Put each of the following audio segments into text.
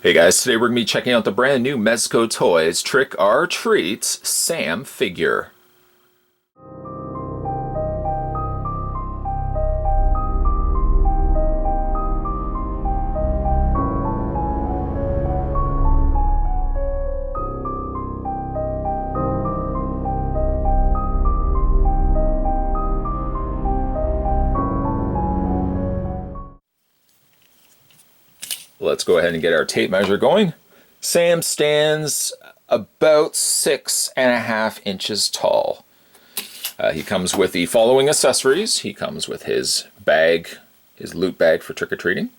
Hey guys, today we're going to be checking out the brand new Mezco Toyz Trick or Treats Sam figure. Let's go ahead and get our tape measure going. Sam stands about 6.5 inches tall. He comes with the following accessories. He comes with his bag, his loot bag for trick-or-treating,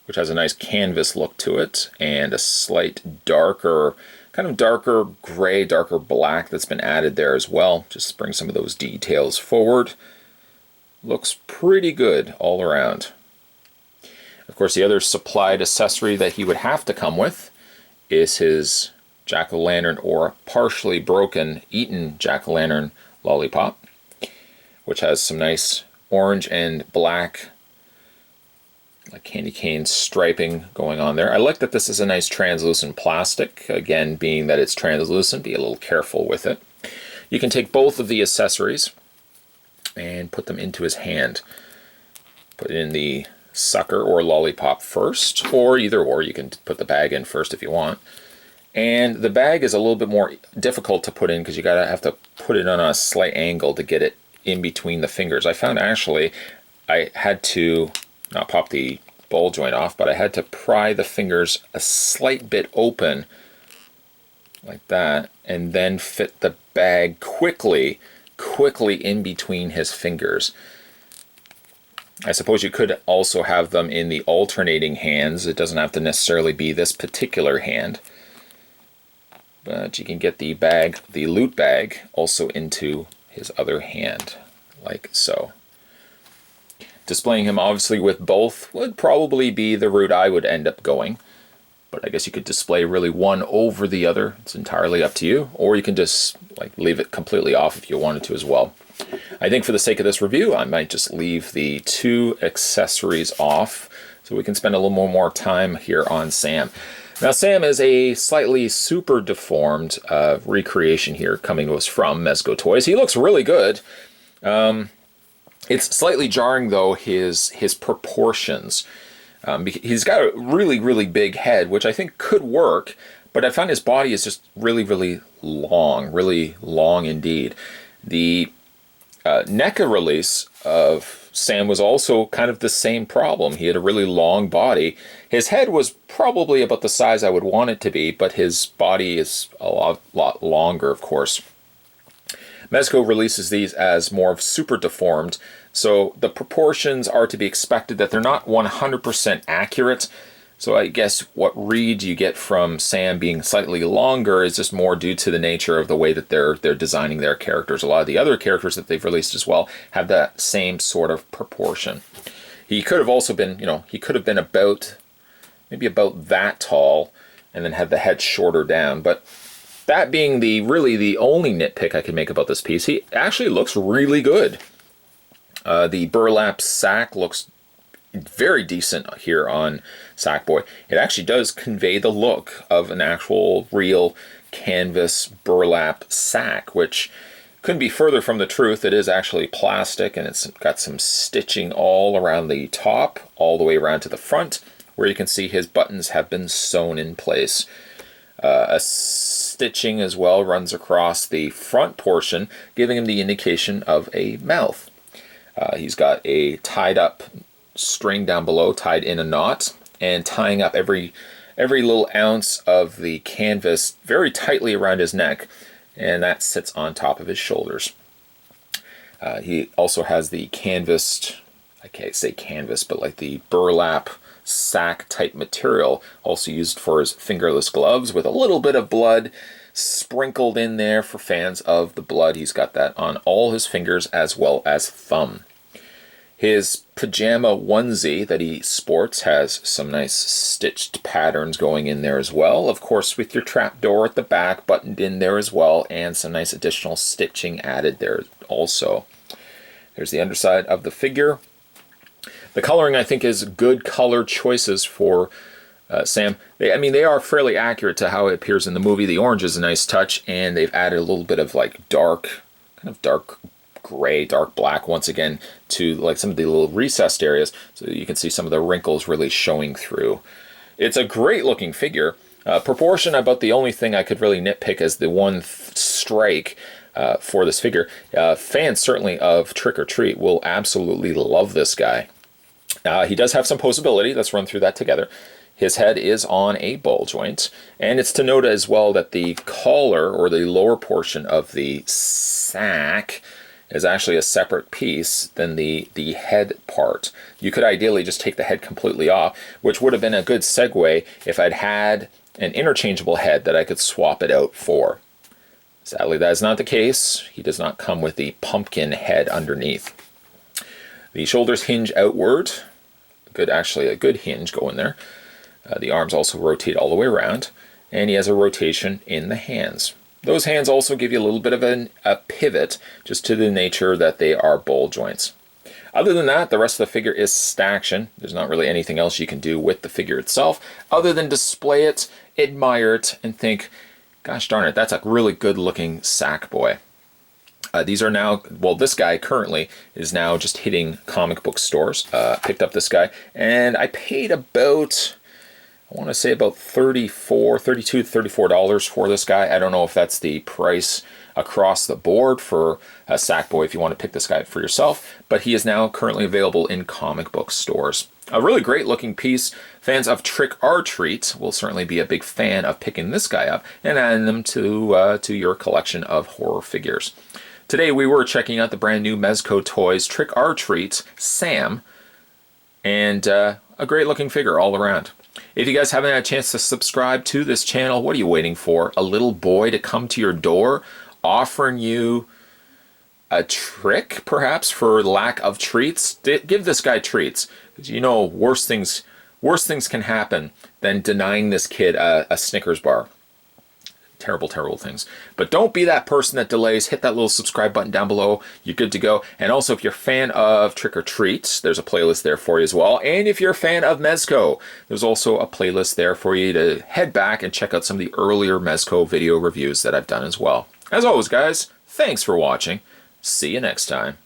which has a nice canvas look to it, and a slight darker, kind of darker gray, darker black that's been added there as well. Just bring some of those details forward. Looks pretty good all around. Of course, the other supplied accessory that he would have to come with is his jack-o'-lantern or partially broken, eaten jack-o'-lantern Lollipop, which has some nice orange and black like candy cane striping going on there. I like that this is a nice translucent plastic. Again, being that it's translucent, be a little careful with it. You can take both of the accessories and put them into his hand. Put it in the sucker or lollipop first, or either or. You can put the bag in first if you want. And the bag is a little bit more difficult to put in because you gotta have to put it on a slight angle to get it in between the fingers. I found actually I had to not pop the ball joint off, but I had to pry the fingers a slight bit open like that and then fit the bag quickly in between his fingers. I suppose you could also have them in the alternating hands. It doesn't have to necessarily be this particular hand. But you can get the bag, the loot bag, also into his other hand, like so. Displaying him obviously with both would probably be the route I would end up going. But I guess you could display really one over the other. It's entirely up to you. Or you can just like leave it completely off if you wanted to as well. I think for the sake of this review, I might just leave the two accessories off so we can spend a little more time here on Sam. Now, Sam is a slightly super deformed recreation here coming to us from Mezco Toyz. He looks really good. It's slightly jarring, though, his proportions. He's got a really big head, which I think could work, but I found his body is just really long indeed. The NECA release of Sam was also kind of the same problem. He had a really long body. His head was probably about the size I would want it to be, but his body is a lot longer, of course. Mezco releases these as more of super deformed, so the proportions are to be expected that they're not 100% accurate. So I guess what read you get from Sam being slightly longer is just more due to the nature of the way that they're designing their characters. A lot of the other characters that they've released as well have that same sort of proportion. He could have also been, he could have been maybe about that tall and then had the head shorter down. But that being really the only nitpick I can make about this piece, he actually looks really good. The burlap sack looks very decent here on Sackboy. It actually does convey the look of an actual real canvas burlap sack, which couldn't be further from the truth. It is actually plastic, and it's got some stitching all around the top, all the way around to the front, where you can see his buttons have been sewn in place. A stitching as well runs across the front portion, giving him the indication of a mouth. He's got a tied up string down below, tied in a knot, and tying up every little ounce of the canvas very tightly around his neck, and that sits on top of his shoulders. He also has the canvased, I can't say canvas, but like the burlap sack type material, also used for his fingerless gloves, with a little bit of blood sprinkled in there for fans of the blood. He's got that on all his fingers as well as thumb. His pajama onesie that he sports has some nice stitched patterns going in there as well. Of course, with your trapdoor at the back buttoned in there as well, and some nice additional stitching added there also. There's the underside of the figure. The coloring, I think, is good color choices for Sam, I mean, they are fairly accurate to how it appears in the movie. The orange is a nice touch, and they've added a little bit of like dark, kind of dark gray, dark black once again to like some of the little recessed areas, so you can see some of the wrinkles really showing through. It's a great looking figure. Proportion, about the only thing I could really nitpick as the one strike for this figure. Fans certainly of Trick or Treat will absolutely love this guy. He does have some posability. Let's run through that together. His head is on a ball joint, and it's to note as well that the collar, or the lower portion of the sack, is actually a separate piece than the head part. You could ideally just take the head completely off, which would have been a good segue if I'd had an interchangeable head that I could swap it out for. Sadly, that is not the case. He does not come with the pumpkin head underneath. The shoulders hinge outward. Actually a good hinge going there. The arms also rotate all the way around, and he has a rotation in the hands. Those hands also give you a little bit of a pivot, just to the nature that they are ball joints. Other than that, the rest of the figure is staction. There's not really anything else you can do with the figure itself, other than display it, admire it, and think, gosh darn it, that's a really good looking sack boy. These are now, well, this guy currently is now just hitting comic book stores. Picked up this guy, and I paid about, I want to say about $32 to $34 for this guy. I don't know if that's the price across the board for a Sackboy if you want to pick this guy up for yourself, but he is now currently available in comic book stores. A really great looking piece. Fans of Trick or Treat will certainly be a big fan of picking this guy up and adding them to your collection of horror figures. Today we were checking out the brand new Mezco Toyz Trick or Treat Sam, and a great looking figure all around. If you guys haven't had a chance to subscribe to this channel, what are you waiting for? A little boy to come to your door offering you a trick, perhaps, for lack of treats? Give this guy treats, because you know worse things can happen than denying this kid a Snickers bar. Terrible, terrible things. But don't be that person that delays. Hit that little subscribe button down below. You're good to go. And also, if you're a fan of Trick or Treat, there's a playlist there for you as well. And if you're a fan of Mezco, there's also a playlist there for you to head back and check out some of the earlier Mezco video reviews that I've done as well. As always, guys, thanks for watching. See you next time.